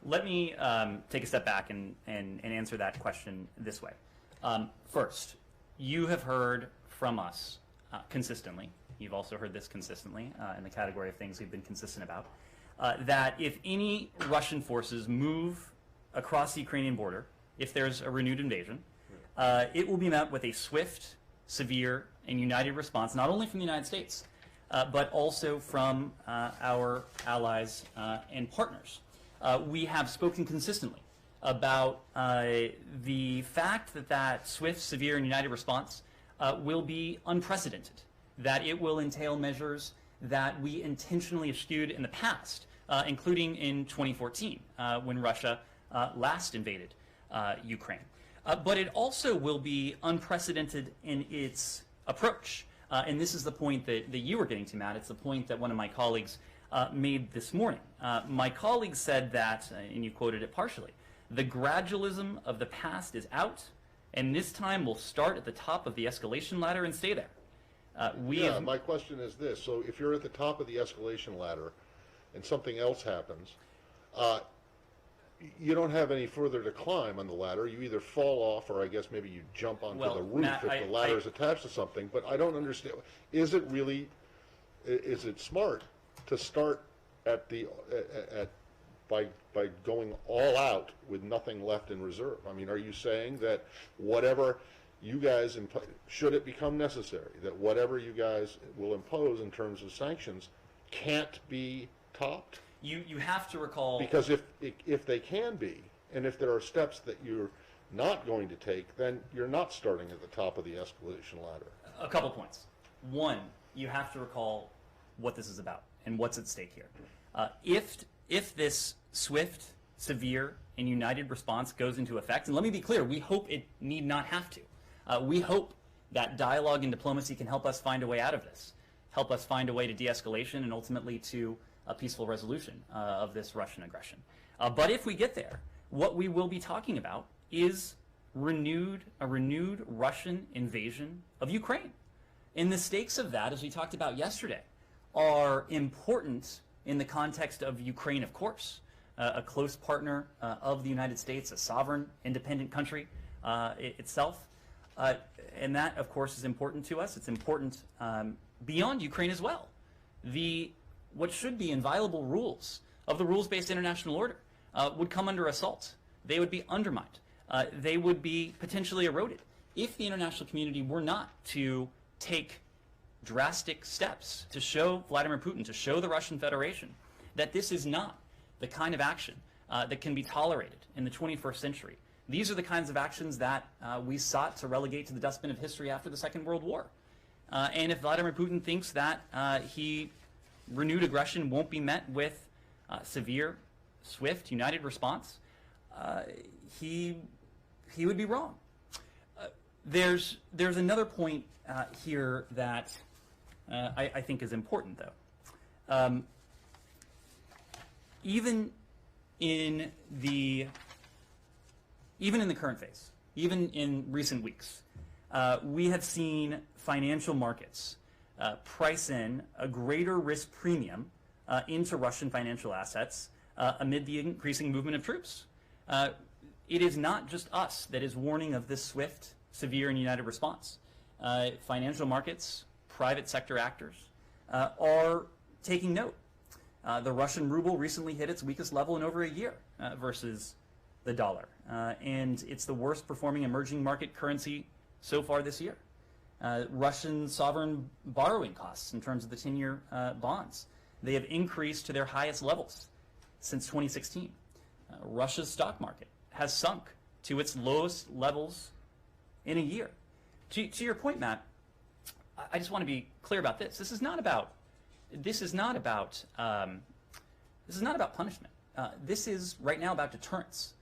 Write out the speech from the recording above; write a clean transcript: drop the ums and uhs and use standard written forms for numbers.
Let me take a step back and answer that question this way. First, you have heard from us consistently, you've also heard this consistently in the category of things we've been consistent about, that if any Russian forces move across the Ukrainian border, if there's a renewed invasion, it will be met with a swift, severe, and united response, not only from the United States, but also from our allies and partners. We have spoken consistently about the fact that that swift, severe, and united response will be unprecedented, that it will entail measures that we intentionally eschewed in the past, including in 2014 when Russia last invaded Ukraine. But it also will be unprecedented in its approach. And this is the point that you were getting to, Matt. It's the point that one of my colleagues made this morning. My colleague said that, and you quoted it partially, the gradualism of the past is out, and this time will start at the top of the escalation ladder and stay there. My question is this. So if you're at the top of the escalation ladder and something else happens, you don't have any further to climb on the ladder. You either fall off, or I guess maybe you jump onto the roof, Matt, if the ladder is attached to something. But I don't understand. Is it smart to start at by going all out with nothing left in reserve? I mean, are you saying that whatever you guys should it become necessary, that whatever you guys will impose in terms of sanctions can't be topped? You have to recall, because if they can be, and if there are steps that you're not going to take, then you're not starting at the top of the escalation ladder. A couple points. One, you have to recall what this is about and what's at stake here. If this swift, severe, and united response goes into effect, and let me be clear, we hope it need not have to. We hope that dialogue and diplomacy can help us find a way out of this, help us find a way to de-escalation and ultimately to a peaceful resolution of this Russian aggression. But if we get there, what we will be talking about is a renewed Russian invasion of Ukraine. And the stakes of that, as we talked about yesterday, are important in the context of Ukraine, of course, a close partner of the United States, a sovereign, independent country itself. And that, of course, is important to us. It's important beyond Ukraine as well. What should be inviolable rules of the rules-based international order would come under assault. They would be undermined. They would be potentially eroded if the international community were not to take drastic steps to show Vladimir Putin, to show the Russian Federation that this is not the kind of action that can be tolerated in the 21st century. These are the kinds of actions that we sought to relegate to the dustbin of history after the Second World War. And if Vladimir Putin thinks that renewed aggression won't be met with severe, swift, united response, he would be wrong. There's another point here that I think is important, though. Even in the current phase, even in recent weeks, we have seen financial markets price in a greater risk premium into Russian financial assets amid the increasing movement of troops. It is not just us that is warning of this swift, severe, and united response. Financial markets, private sector actors are taking note. The Russian ruble recently hit its weakest level in over a year versus the dollar. And it's the worst performing emerging market currency so far this year. Russian sovereign borrowing costs in terms of the 10-year bonds, they have increased to their highest levels since 2016. Russia's stock market has sunk to its lowest levels in a year. To your point, Matt, I just want to be clear about this. This is not about punishment. This is right now about deterrence.